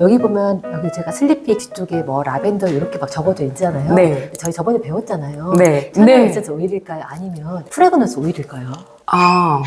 여기 보면 여기 제가 슬리피 뒤쪽에 뭐 라벤더 이렇게 막 적어져 있잖아요. 네. 저희 저번에 배웠잖아요. 네. 천연 네. 에센스 오일일까요? 아니면 프레그넌스 오일일까요? 아,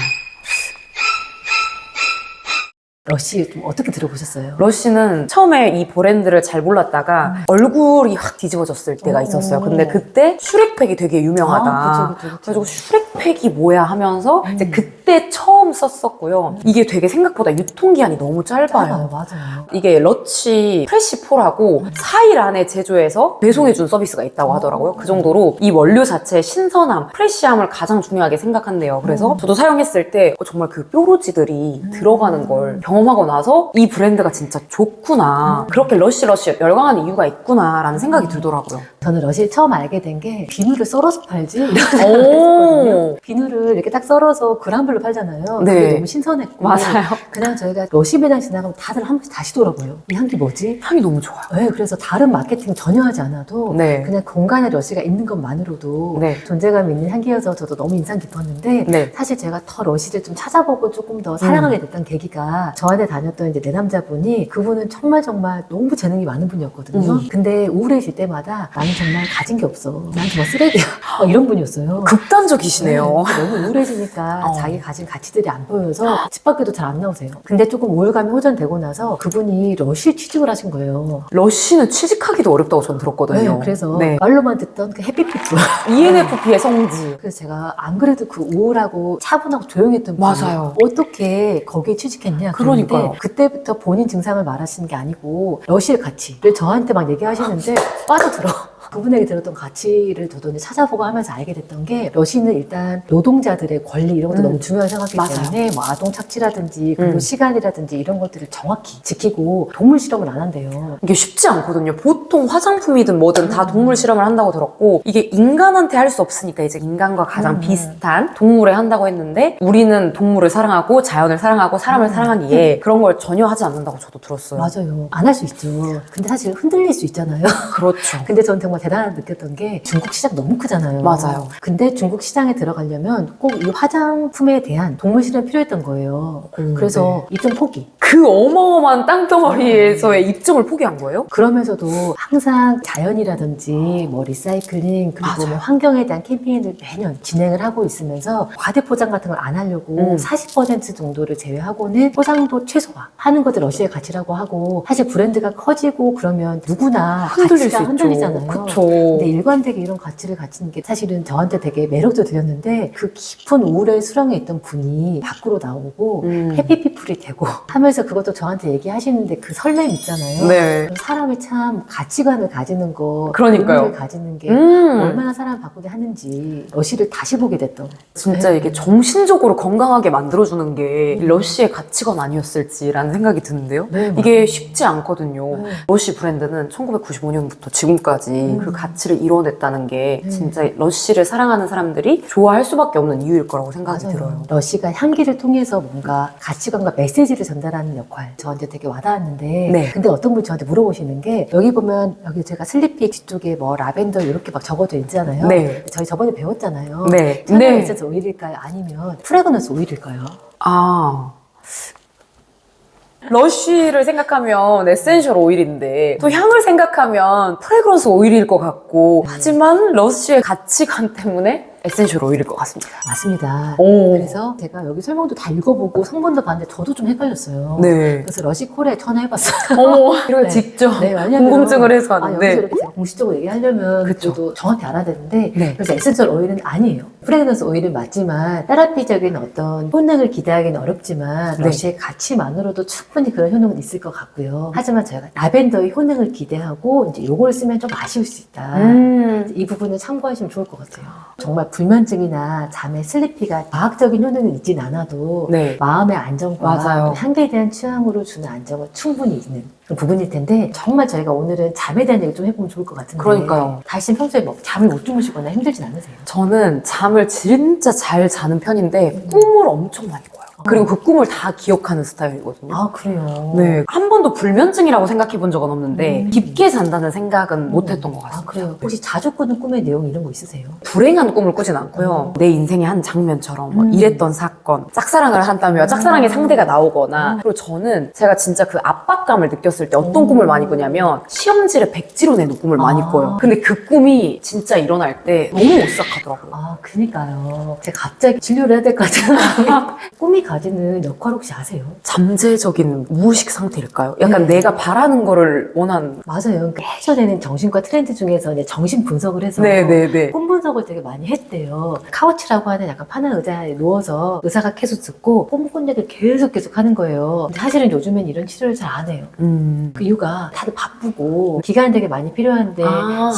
러쉬 좀 어떻게 들어보셨어요? 러쉬는 처음에 이 브랜드를 잘 몰랐다가 얼굴이 확 뒤집어졌을 때가 있었어요. 근데 그때 슈렉팩이 되게 유명하다. 그쵸. 그래가지고 슈렉팩이 뭐야 하면서 이제 그때 처음 썼었고요. 이게 되게 생각보다 유통기한이 너무 짧아요. 맞아요. 이게 러쉬 프레쉬4라고 4일 안에 제조해서 배송해준 서비스가 있다고 하더라고요. 그 정도로 이 원료 자체의 신선함, 프레쉬함을 가장 중요하게 생각한대요. 그래서 저도 사용했을 때 정말 그 뾰루지들이 들어가는 걸 경험하고 나서 이 브랜드가 진짜 좋구나. 그렇게 러쉬 열광하는 이유가 있구나라는 생각이 들더라고요. 저는 러쉬 처음 알게 된 게 비누를 썰어서 팔지? 이런 오. 생각했거든요. 비누를 이렇게 딱 썰어서 그람블로 팔잖아요. 네. 그게 너무 신선했고 맞아요. 그냥 저희가 러쉬 매장 지나가면 다들 한 번씩 다시더라고요. 이 향기 뭐지? 향이 너무 좋아요. 네, 그래서 다른 마케팅 전혀 하지 않아도 네. 그냥 공간에 러쉬가 있는 것만으로도 네. 존재감 있는 향기여서 저도 너무 인상 깊었는데 네. 사실 제가 더 러쉬를 좀 찾아보고 조금 더 사랑하게 됐던 계기가 저한테 다녔던 이제 내 남자분이 그분은 정말 너무 재능이 많은 분이었거든요. 근데 우울해질 때마다 나는 정말 가진 게 없어. 난 정말 쓰레기야. 이런 분이었어요. 극단적이시네요. 네, 너무 우울해지니까 어. 자기 가진 가치들이 안 보여서 집 밖에도 잘 안 나오세요. 근데 조금 우울감이 호전되고 나서 그분이 러쉬 취직을 하신 거예요. 러쉬는 취직하기도 어렵다고 전 들었거든요. 네, 그래서 네. 말로만 듣던 그 해피피플. ENFP의 성지. 그래서 제가 안 그래도 그 우울하고 차분하고 조용했던 분이 맞아요. 어떻게 거기에 취직했냐. 그러니까요. 그런데 그때부터 본인 증상을 말하시는 게 아니고 러쉬의 가치를 저한테 막 얘기하시는데 빠져들어. 그분에게 들었던 가치를 저도 이제 찾아보고 하면서 알게 됐던 게 러쉬는 일단 노동자들의 권리 이런 것도 너무 중요하게 생각하기 맞아요. 때문에 뭐 아동 착취라든지 그리고 시간이라든지 이런 것들을 정확히 지키고 동물 실험을 안 한대요. 이게 쉽지 않거든요. 보통 화장품이든 뭐든 다 동물 실험을 한다고 들었고 이게 인간한테 할 수 없으니까 이제 인간과 가장 비슷한 동물에 한다고 했는데 우리는 동물을 사랑하고 자연을 사랑하고 사람을 사랑하기에 그런 걸 전혀 하지 않는다고 저도 들었어요. 맞아요. 안 할 수 있죠. 근데 사실 흔들릴 수 있잖아요. 그렇죠. 근데 전 정말 대단하다 느꼈던 게 중국 시장 너무 크잖아요. 맞아요. 근데 중국 시장에 들어가려면 꼭 이 화장품에 대한 동물 실험이 필요했던 거예요. 그래서 입점 포기. 그 어마어마한 땅덩어리에서의 입증을 포기한 거예요? 그러면서도 항상 자연이라든지 뭐 리사이클링 그리고 맞아요. 뭐 환경에 대한 캠페인을 매년 진행을 하고 있으면서 과대 포장 같은 걸 안 하려고 40% 정도를 제외하고는 포장도 최소화 하는 것들 러쉬의 가치라고 하고 사실 브랜드가 커지고 그러면 누구나 흔들릴 가치가 수 있죠. 흔들리잖아요. 그쵸. 근데 일관되게 이런 가치를 가지는 게 사실은 저한테 되게 매력도 들렸는데 그 깊은 우울의 수렁에 있던 분이 밖으로 나오고 해피피플이 되고 하면서 그것도 저한테 얘기하시는데 그 설렘 있잖아요. 네. 사람이 참 가치관을 가지는 거, 그러니까요. 의미를 가지는 게 음. 얼마나 사람을 바꾸게 하는지 러쉬를 다시 보게 됐던. 진짜 이게 정신적으로 건강하게 만들어주는 게 러쉬의 가치관 아니었을지라는 생각이 드는데요. 네, 이게 맞아요. 쉽지 않거든요. 네. 러쉬 브랜드는 1995년부터 지금까지 그 가치를 이뤄냈다는 게 진짜 러쉬를 사랑하는 사람들이 좋아할 수밖에 없는 이유일 거라고 생각이 들어요. 러쉬가 향기를 통해서 뭔가 가치관과 메시지를 전달하는 역할 저한테 되게 와닿았는데 네. 근데 어떤 분이 저한테 물어보시는 게 여기 보면 여기 제가 슬리피 뒤쪽에 뭐 라벤더 이렇게 막 적어져 있잖아요. 네. 저희 저번에 배웠잖아요. 네. 천연 네. 에센스 오일일까요? 아니면 프레그넌스 오일일까요? 아. 러쉬를 생각하면 에센셜 오일인데 또 향을 생각하면 프레그런스 오일일 것 같고 하지만 러쉬의 가치관 때문에 에센셜 오일일 것 같습니다. 맞습니다. 오. 그래서 제가 여기 설명도 다 읽어보고 성분도 봤는데 저도 좀 헷갈렸어요. 네. 그래서 러쉬콜에 전화해봤어요. 어머, 이걸 네. 직접 네, 왜냐면 궁금증을 해서 여기서 하는데 이렇게 제가 공식적으로 얘기하려면 그쵸. 저도 정확히 알아야 되는데 네. 그래서 에센셜 오일은 아니에요. 프레그넌스 오일은 맞지만 테라피적인 어떤 효능을 기대하기는 어렵지만 네. 러쉬의 가치만으로도 충분히 그런 효능은 있을 것 같고요. 하지만 저희가 라벤더의 효능을 기대하고 이제 요걸 쓰면 좀 아쉬울 수 있다. 이 부분을 참고하시면 좋을 것 같아요. 정말 불면증이나 잠의 슬리피가 과학적인 효능은 있진 않아도 네. 마음의 안정과 맞아요. 또 향기에 대한 취향으로 주는 안정은 충분히 있는 그런 부분일 텐데 정말 저희가 오늘은 잠에 대한 얘기 좀 해보면 좋을 것 같은데 그러니까요. 다시 평소에 뭐 잠을 못 주무시거나 힘들진 않으세요? 저는 잠을 진짜 잘 자는 편인데 꿈을 엄청 많이 꿔요. 그리고 그 꿈을 다 기억하는 스타일이거든요. 아, 그래요? 네. 한 번도 불면증이라고 생각해 본 적은 없는데 깊게 잔다는 생각은 못 했던 것 아, 같습니다. 그래요? 혹시 자주 꾸는 꿈의 내용 이런 거 있으세요? 불행한 꿈을 꾸진 않고요. 내 인생의 한 장면처럼 뭐 이랬던 사건, 짝사랑을 한다며 짝사랑의 상대가 나오거나 그리고 저는 제가 진짜 그 압박감을 느꼈을 때 어떤 꿈을 많이 꾸냐면 시험지를 백지로 내는 꿈을 많이 꿔요. 근데 그 꿈이 진짜 일어날 때 너무 오싹하더라고요. 아, 그니까요. 제가 갑자기 진료를 해야 될 것 같아요. 꿈이 가지는 역할 혹시 아세요? 잠재적인 무의식 상태일까요? 약간 네. 내가 바라는 거를 원하는. 맞아요. 그 예전에는 정신과 트렌드 중에서 이제 정신 분석을 해서 네네네. 꿈 분석을 되게 많이 했대요. 카우치라고 하는 약간 편한 의자에 누워서 의사가 계속 듣고 꿈 얘기를 계속 하는 거예요. 근데 사실은 요즘엔 이런 치료를 잘 안 해요. 그 이유가 다들 바쁘고 기간이 되게 많이 필요한데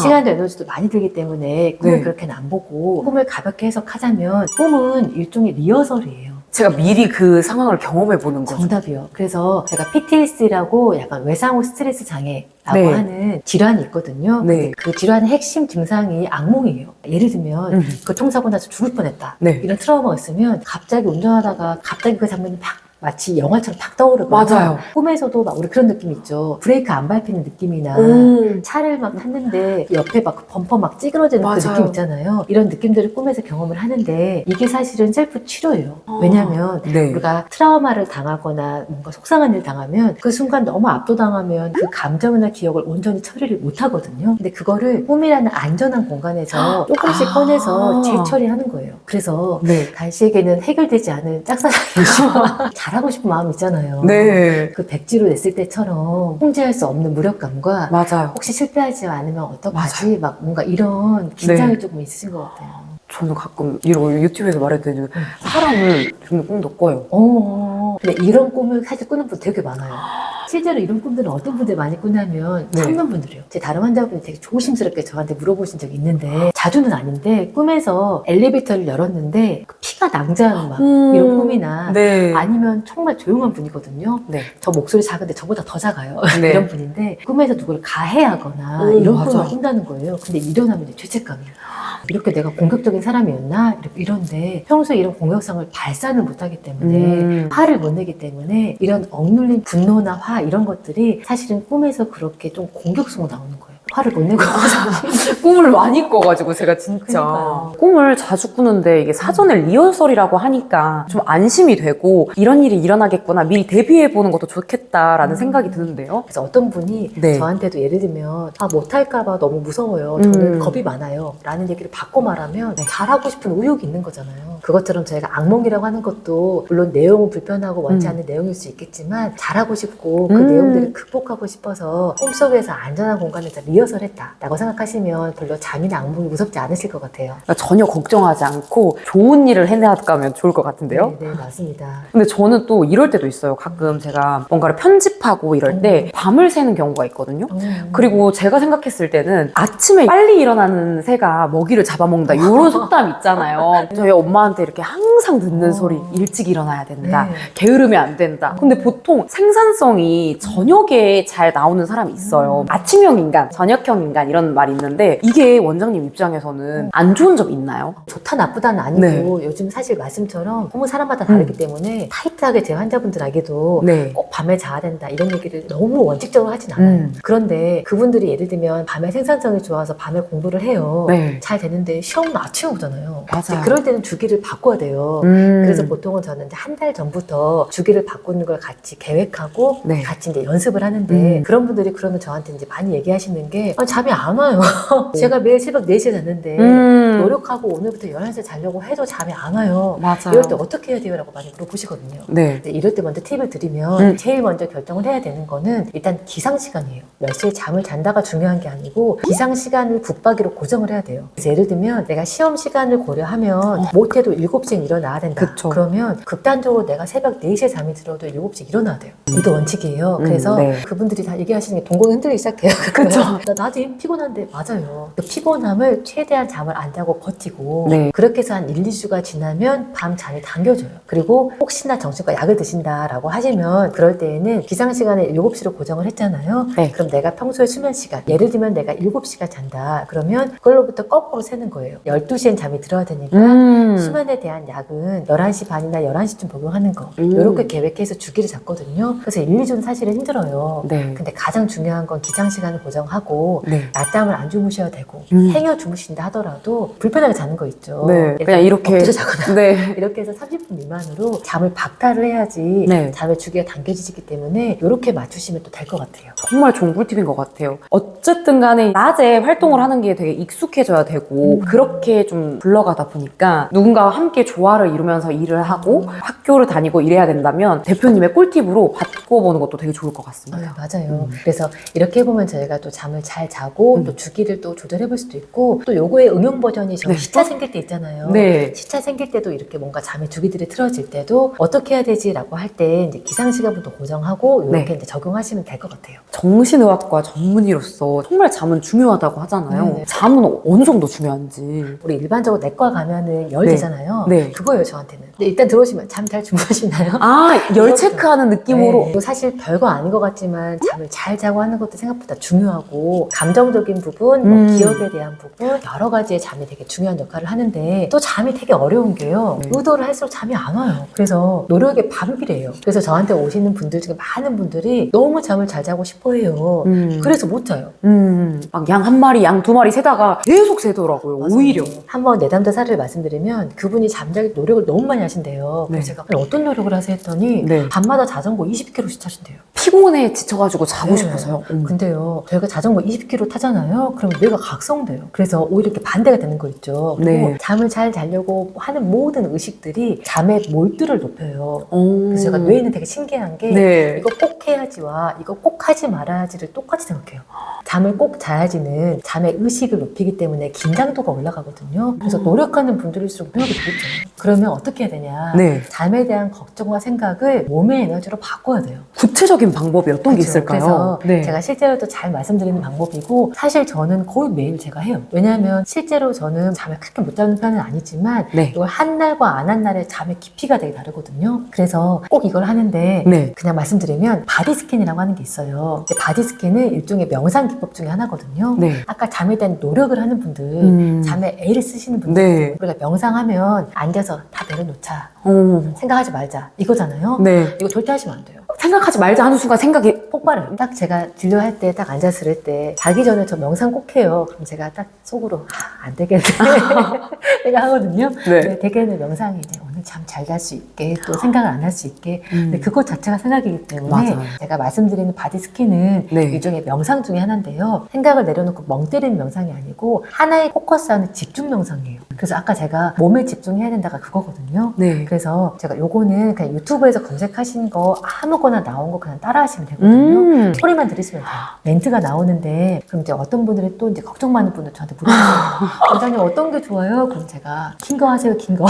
시간도 에너지도 많이 들기 때문에 꿈을 네. 그렇게는 안 보고 꿈을 가볍게 해석하자면 꿈은 일종의 리허설이에요. 제가 미리 그 상황을 경험해 보는 거죠. 정답이요. 그래서 제가 PTSD라고 약간 외상 후 스트레스 장애라고 네. 하는 질환이 있거든요. 네. 근데 그 질환의 핵심 증상이 악몽이에요. 예를 들면 교통사고 나서 죽을 뻔했다. 네. 이런 트라우마가 있으면 갑자기 운전하다가 갑자기 그 장면이 팍 마치 영화처럼 팍 떠오르거나 맞아요. 꿈에서도 막 우리 그런 느낌 있죠. 브레이크 안 밟히는 느낌이나 차를 막 탔는데 옆에 막 그 범퍼 막 찌그러지는 그 맞아요. 느낌 있잖아요. 이런 느낌들을 꿈에서 경험을 하는데 이게 사실은 셀프 치료예요. 왜냐하면 네. 우리가 트라우마를 당하거나 뭔가 속상한 일을 당하면 그 순간 너무 압도당하면 그 감정이나 기억을 온전히 처리를 못 하거든요. 근데 그거를 꿈이라는 안전한 공간에서 조금씩 꺼내서 재처리하는 거예요. 그래서 네. 달씨에게는 해결되지 않은 짝사랑이죠. 잘하고 싶은 마음 있잖아요. 네. 그 백지로 냈을 때처럼 통제할 수 없는 무력감과 맞아요. 혹시 실패하지 않으면 어떡하지? 막 뭔가 이런 긴장이 조금 있으신 것 같아요. 저는 가끔 이런 유튜브에서 말했더니 사람을 죽는 꿈도 꿔요. 근데 이런 꿈을 사실 꾸는 분 되게 많아요. 실제로 이런 꿈들은 어떤 분들이 많이 꾸냐면 네. 청년 분들이요. 제 다른 환자분이 되게 조심스럽게 저한테 물어보신 적이 있는데 자주는 아닌데 꿈에서 엘리베이터를 열었는데 그 피가 낭자한 막 이런 꿈이나 네. 아니면 정말 조용한 분이거든요. 네. 저 목소리 작은데 저보다 더 작아요. 네. 이런 분인데 꿈에서 누구를 가해하거나 이런 꿈을 꾼다는 거예요. 근데 일어나면 이제 죄책감이에요. 이렇게 내가 공격적인 사람이었나? 이런데 평소에 이런 공격성을 발산을 못하기 때문에 화를 못 내기 때문에 이런 억눌린 분노나 화 이런 것들이 사실은 꿈에서 그렇게 좀 공격성으로 나오는 거예요. 화를 못 내고 꿈을 많이 꿔가지고 제가 진짜 그러니까요. 꿈을 자주 꾸는데 이게 사전에 리허설이라고 하니까 좀 안심이 되고 이런 일이 일어나겠구나 미리 대비해보는 것도 좋겠다라는 생각이 드는데요. 그래서 어떤 분이 네. 저한테도 예를 들면 못할까봐 너무 무서워요. 저는 겁이 많아요. 라는 얘기를 바꿔 말하면 잘하고 싶은 의욕이 있는 거잖아요. 그것처럼 저희가 악몽이라고 하는 것도 물론 내용은 불편하고 원치 않는 내용일 수 있겠지만 잘하고 싶고 그 내용들을 극복하고 싶어서 꿈속에서 안전한 공간에서 리허설했다 라고 생각하시면 별로 잠이나 악몽이 무섭지 않으실 것 같아요. 그러니까 전혀 걱정하지 않고 좋은 일을 해나가면 좋을 것 같은데요. 네, 맞습니다. 근데 저는 또 이럴 때도 있어요. 가끔 제가 뭔가를 편집하고 이럴 때 밤을 새는 경우가 있거든요. 그리고 제가 생각했을 때는 아침에 빨리 일어나는 새가 먹이를 잡아먹는다 이런 속담 있잖아요. 저희 엄마한테 이렇게 항상 듣는 소리 일찍 일어나야 된다. 네. 게으르면 안 된다. 근데 보통 생산성이 저녁에 잘 나오는 사람이 있어요. 아침형 인간, 저녁형 인간 이런 말이 있는데 이게 원장님 입장에서는 안 좋은 점 있나요? 좋다 나쁘다는 아니고 요즘 사실 말씀처럼 너무 사람마다 다르기 때문에 타이트하게 제 환자분들에게도 네. 꼭 밤에 자야 된다 이런 얘기를 너무 원칙적으로 하진 않아요. 그런데 그분들이 예를 들면 밤에 생산성이 좋아서 밤에 공부를 해요. 네. 잘 되는데 시험은 아침에 오잖아요. 맞아요. 이제 그럴 때는 주기를 바꿔야 돼요. 그래서 보통은 저는 이제 한 달 전부터 주기를 바꾸는 걸 같이 계획하고 네. 같이 이제 연습을 하는데 그런 분들이 그러면 저한테 이제 많이 얘기하시는 게 잠이 안 와요. 제가 매일 새벽 4시에 잤는데 노력하고 오늘부터 11시에 자려고 해도 잠이 안 와요. 맞아요. 이럴 때 어떻게 해야 돼요? 라고 많이 물어보시거든요. 네. 근데 이럴 때 먼저 팁을 드리면 제일 먼저 결정을 해야 되는 거는 일단 기상 시간이에요. 몇 시에 잠을 잔다가 중요한 게 아니고 기상 시간을 붙박이로 고정을 해야 돼요. 그래서 예를 들면 내가 시험 시간을 고려하면 못해도 7시에 일어나야 된다. 그쵸. 그러면 극단적으로 내가 새벽 4시에 잠이 들어도 7시에 일어나야 돼요. 이게 원칙이에요. 그래서 네. 그분들이 다 얘기하시는 게 동공이 흔들리기 시작해요. 그쵸. 나도 피곤한데 맞아요. 그 피곤함을 최대한 잠을 안 자고 자고 버티고 네. 그렇게 해서 한 1, 2주가 지나면 밤 잠이 당겨져요. 그리고 혹시나 정신과 약을 드신다라고 하시면 그럴 때에는 기상시간을 7시로 고정을 했잖아요. 네. 그럼 내가 평소에 수면 시간, 예를 들면 내가 7시간 잔다. 그러면 그걸로부터 거꾸로 세는 거예요. 12시엔 잠이 들어야 되니까 수면에 대한 약은 11시 반이나 11시쯤 복용하는 거 이렇게 계획해서 주기를 잡거든요. 그래서 1, 2주는 사실은 힘들어요. 네. 근데 가장 중요한 건 기상시간을 고정하고 네. 낮잠을 안 주무셔야 되고 행여 주무신다 하더라도 불편하게 자는 거 있죠. 네. 그냥 이렇게. 엎드려 자거나 네. 이렇게 해서 30분 미만으로 잠을 박탈을 해야지 네. 잠의 주기가 당겨지기 때문에 이렇게 맞추시면 또 될 것 같아요. 정말 좋은 꿀팁인 것 같아요. 어쨌든 간에 낮에 활동을 하는 게 되게 익숙해져야 되고 그렇게 좀 굴러가다 보니까 누군가와 함께 조화를 이루면서 일을 하고 학교를 다니고 이래야 된다면 대표님의 꿀팁으로 바꿔보는 것도 되게 좋을 것 같습니다. 맞아요. 그래서 이렇게 해보면 저희가 또 잠을 잘 자고 또 주기를 또 조절해볼 수도 있고 또 요거의 응용 버전이 저희 네. 시차 생길 때 있잖아요. 네. 시차 생길 때도 이렇게 뭔가 잠의 주기들이 틀어질 때도 어떻게 해야 되지라고 할 때 이제 기상시간부터 고정하고 이렇게 네. 이제 적용하시면 될 것 같아요. 정신의학과 전문의로서 정말 잠은 중요하다고 하잖아요. 네네. 잠은 어느 정도 중요한지. 우리 일반적으로 내과 가면은 열 네. 되잖아요. 네. 그거예요 저한테는. 근데 일단 들어오시면 잠 잘 주무시나요? 아, 열 체크하는 느낌으로. 네. 이거 사실 별거 아닌 것 같지만 잠을 잘 자고 하는 것도 생각보다 중요하고 감정적인 부분, 뭐 기억에 대한 부분 여러 가지의 잠이 되게 중요한 역할을 하는데 또 잠이 되게 어려운 게요. 네. 의도를 할수록 잠이 안 와요. 그래서 노력의 반비례해요. 그래서 저한테 오시는 분들 중에 많은 분들이 너무 잠을 잘 자고 싶어 해요. 그래서 못 자요. 막 양 한 마리, 양 두 마리 세다가 계속 새더라고요. 맞아요. 오히려. 한번 내담자 사례를 말씀드리면 그분이 잠잘 노력을 너무 많이 하신대요. 그래서 네. 제가 아니, 어떤 노력을 하세요 했더니 네. 밤마다 자전거 20km씩 타신대요. 피곤해 지쳐가지고 자고 네. 싶어서요. 근데요, 저희가 자전거 20km 타잖아요. 그러면 뇌가 각성돼요. 그래서 오히려 이렇게 반대가 되는 거 있죠. 그리고 네. 잠을 잘 자려고 하는 모든 의식들이 잠의 몰두를 높여요. 오. 그래서 제가 뇌는 되게 신기한 게 네. 이거 꼭 해야지와 이거 꼭 하지 말아야지를 똑같이 생각해요. 잠을 꼭 자야지는 잠의 의식을 높이기 때문에 긴장도가 올라가거든요. 그래서 노력하는 분들일수록 노력이 되겠죠. 그러면 어떻게 해야 되냐. 네. 잠에 대한 걱정과 생각을 몸의 에너지로 바꿔야 돼요. 구체적인 방법이 어떤 게 그렇죠. 있을까요? 그래서 네. 제가 실제로도 잘 말씀드리는 방법이고 사실 저는 거의 매일 제가 해요. 왜냐하면 실제로 저는 잠을 그렇게 못 자는 편은 아니지만 네. 이걸 한 날과 안 한 날의 잠의 깊이가 되게 다르거든요. 그래서 꼭 이걸 하는데 네. 그냥 말씀드리면 바디스캔이라고 하는 게 있어요. 바디스캔은 일종의 명상 기법 중에 하나거든요. 네. 아까 잠에 대한 노력을 하는 분들, 잠에 애를 쓰시는 분들, 네. 우리가 명상하면 앉아서 다 내려놓자, 어. 생각하지 말자 이거잖아요. 네. 이거 절대 하시면 안 돼요. 생각하지 말자 하는 순간 생각이 폭발해요. 딱 제가 진료할 때 딱 앉았을 때 자기 전에 저 명상 꼭 해요. 그럼 제가 딱 속으로 안 되겠네 내가 하거든요. 네. 근데 대개는 명상이 이제 오늘 잠 잘 잘 수 있게 또 생각을 안 할 수 있게 근데 그것 자체가 생각이기 때문에 맞아요. 제가 말씀드리는 바디 스캔은 네. 일종의 명상 중에 하나인데요. 생각을 내려놓고 멍 때리는 명상이 아니고 하나에 포커스하는 집중 명상이에요. 그래서 아까 제가 몸에 집중해야 된다가 그거거든요. 네. 그래서 제가 요거는 그냥 유튜브에서 검색하신 거 아무거나 나온 거 그냥 따라 하시면 되거든요. 소리만 들으시면 돼요. 멘트가 나오는데 그럼 이제 어떤 분들이 또 이제 걱정 많은 분들 저한테 물어보세요. 원장님 어떤 게 좋아요? 그럼 제가 긴 거 하세요, 긴 거.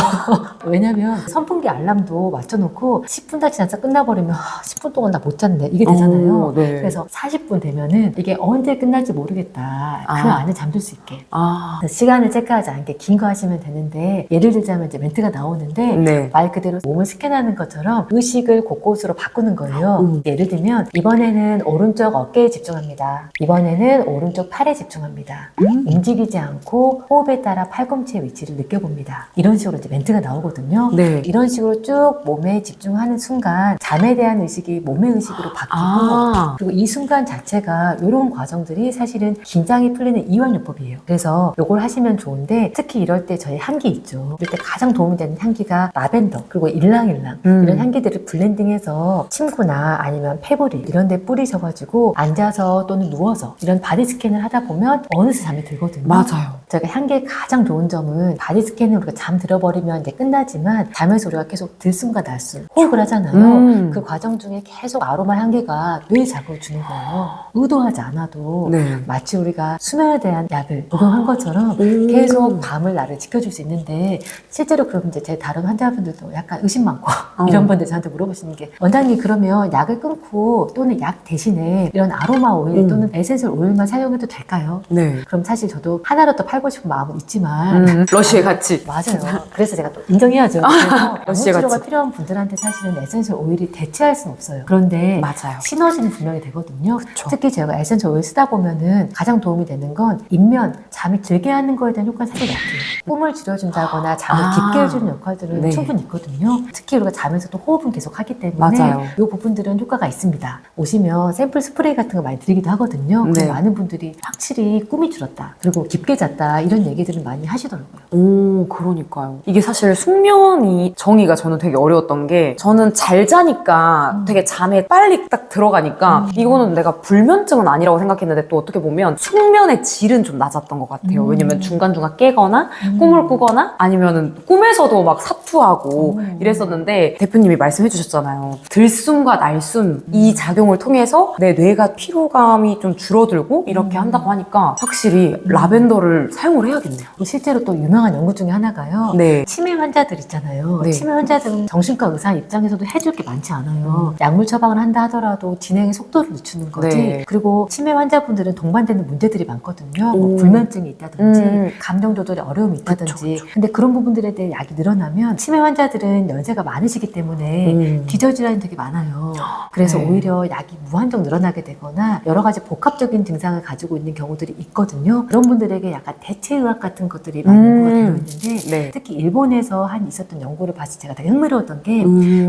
왜냐면 선풍기 알람도 맞춰놓고 10분 다 지나서 끝나버리면 10분 동안 나 못 잤네 이게 되잖아요. 네. 그래서 40분 되면은 이게 언제 끝날지 모르겠다. 그 아. 안에 잠들 수 있게. 아. 시간을 체크하지 않게 긴 거 하시면 되는데 예를 들자면 이제 멘트가 나오는데 네. 말 그대로 몸을 스캔하는 것처럼 의식을 곳곳으로 바꾸는 거예요. 예를 들면 이번에는 오른쪽 어깨에 집중합니다. 이번에는 오른쪽 팔에 집중합니다. 움직이지 않고 호흡에 따라 팔꿈치의 위치를 느껴봅니다. 이런 식으로 이제 멘트가 나오거든요. 네. 이런 식으로 쭉 몸에 집중하는 순간 잠에 대한 의식이 몸의 의식으로 바뀌고 아. 그리고 이 순간 자체가 이런 과정들이 사실은 긴장이 풀리는 이완요법이에요. 그래서 이걸 하시면 좋은데 특히 이럴 때 저희 향기 있죠. 이럴 때 가장 도움이 되는 향기가 라벤더 그리고 일랑일랑 이런 향기들을 블렌딩해서 침구나 아니면 페브릴 이런 데 뿌리셔가지고 앉아서 또는 누워서 이런 바디 스캔을 하다 보면 어느새 잠이 들거든요. 맞아요. 저희가 향기의 가장 좋은 점은 바디 스캔을 우리가 잠 들어버리면 이제 끝나지만 잠에서 우리가 계속 들숨과 날숨 호흡을 하잖아요. 그 과정 중에 계속 아로마 향기가 뇌에 자극을 주는 거예요. 의도하지 않아도 네. 마치 우리가 수면에 대한 약을 복용한 것처럼 계속 밤을 나를 지켜줄 수 있는데 실제로 그럼 이제 제 다른 환자분들도 약간 의심 많고 이런 분들 저한테 물어보시는 게 원장님 그러면 약을 끊고 또는 약 대신에 이런 아로마 오일 또는 에센셜 오일만 사용해도 될까요? 네. 그럼 사실 저도 하나로 더 팔고 살고 싶은 마음은 있지만 러쉬에 같이. 맞아요. 그래서 제가 또 인정해야죠. 그래서 러쉬에 치료가 같이. 필요한 분들한테 사실은 에센셜 오일이 대체할 수는 없어요. 그런데 맞아요. 시너지는 분명히 되거든요. 그쵸. 특히 제가 에센셜 오일 쓰다 보면은 가장 도움이 되는 건 입면, 잠이 들게 하는 거에 대한 효과는 사실 약해요. 꿈을 줄여준다거나 잠을 깊게 해주는 역할들은 네. 충분히 있거든요. 특히 우리가 자면서도 호흡은 계속 하기 때문에 맞아요. 이 부분들은 효과가 있습니다. 오시면 샘플 스프레이 같은 거 많이 드리기도 하거든요. 네. 많은 분들이 확실히 꿈이 줄었다. 그리고 깊게 잤다. 이런 얘기들을 많이 하시더라고요. 오, 그러니까요. 이게 사실 숙면이 정의가 저는 되게 어려웠던 게 저는 잘 자니까 되게 잠에 빨리 딱 들어가니까 이거는 내가 불면증은 아니라고 생각했는데 또 어떻게 보면 숙면의 질은 좀 낮았던 것 같아요. 왜냐면 중간중간 깨거나 꿈을 꾸거나 아니면은 꿈에서도 막 사투하고 이랬었는데 대표님이 말씀해 주셨잖아요. 들숨과 날숨 이 작용을 통해서 내 뇌가 피로감이 좀 줄어들고 이렇게 한다고 하니까 확실히 라벤더를 사용을 해야겠네요. 실제로 또 유명한 연구 중에 하나가요. 네. 치매 환자들 있잖아요. 네. 치매 환자들은 정신과 의사 입장에서도 해줄 게 많지 않아요. 약물 처방을 한다 하더라도 진행의 속도를 늦추는 거지. 네. 그리고 치매 환자분들은 동반되는 문제들이 많거든요. 뭐 오. 불면증이 있다든지 음. 감정 조절에 어려움이 있다든지. 그쵸, 그쵸. 근데 그런 부분들에 대해 약이 늘어나면 치매 환자들은 연세가 많으시기 때문에 기저질환이 되게 많아요. 그래서 네. 오히려 약이 무한정 늘어나게 되거나 여러 가지 복합적인 증상을 가지고 있는 경우들이 있거든요. 그런 분들에게 약간 대체의학 같은 것들이 많이 연구가 되어 있는데 네. 특히 일본에서 한 있었던 연구를 봤을 때 제가 되게 흥미로웠던 게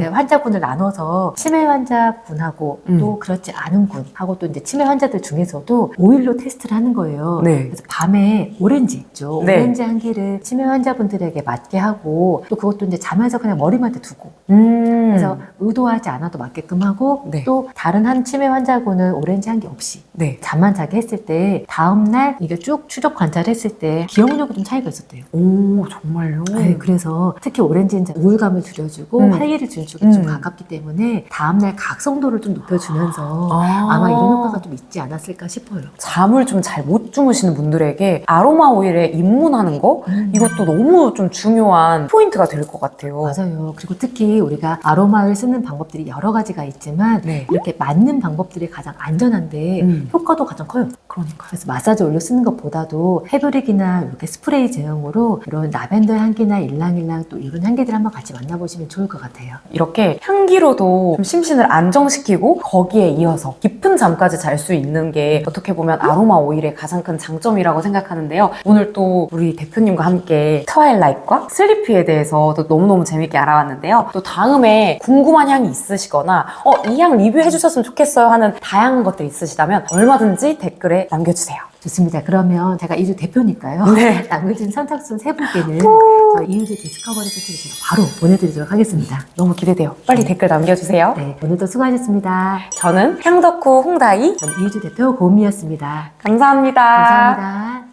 환자군을 나눠서 치매 환자분하고 또 그렇지 않은 군하고 또 이제 치매 환자들 중에서도 오일로 테스트를 하는 거예요. 네. 그래서 밤에 오렌지 있죠. 네. 오렌지 한 개를 치매 환자분들에게 맞게 하고 또 그것도 이제 자면서 그냥 머리맡에 두고 그래서 의도하지 않아도 맞게끔 하고 네. 또 다른 한 치매 환자군은 오렌지 한 개 없이 네. 잠만 자게 했을 때 다음날 이게 쭉 추적 관찰했을 때 기억력이 좀 차이가 있었대요. 오, 정말요? 네, 그래서 특히 오렌지는 우울감을 줄여주고 활기를 주는 쪽에 좀 가깝기 때문에 다음날 각성도를 좀 높여주면서 아마 이런 효과가 좀 있지 않았을까 싶어요. 잠을 좀 잘 못 주무시는 분들에게 아로마 오일에 입문하는 거 이것도 너무 좀 중요한 포인트가 될 것 같아요. 맞아요. 그리고 특히 우리가 아로마를 쓰는 방법들이 여러 가지가 있지만 네. 이렇게 맞는 방법들이 가장 안전한데 효과도 가장 커요. 그러니까. 그래서 마사지 오일로 쓰는 것보다도 패브릭이나 이렇게 스프레이 제형으로 이런 라벤더 향기나 일랑일랑 또 이런 향기들 한번 같이 만나보시면 좋을 것 같아요. 이렇게 향기로도 좀 심신을 안정시키고 거기에 이어서 깊은 잠까지 잘 수 있는 게 어떻게 보면 아로마 오일의 가장 큰 장점이라고 생각하는데요. 오늘 또 우리 대표님과 함께 트와일라이트과 슬리피에 대해서 또 너무너무 재밌게 알아봤는데요. 또 다음에 궁금한 향이 있으시거나 이 향 리뷰해 주셨으면 좋겠어요 하는 다양한 것들이 있으시다면 얼마든지 댓글에 남겨주세요. 좋습니다. 그러면 제가 이주 대표니까요. 네. 남겨진 선착순 세 분께는 저 이유주 디스커버리 세트를 제가 바로 보내드리도록 하겠습니다. 너무 기대돼요. 빨리 댓글 남겨주세요. 네, 오늘도 수고하셨습니다. 저는 향덕후 홍다이 저는 이유주 대표 고미였습니다. 감사합니다. 감사합니다.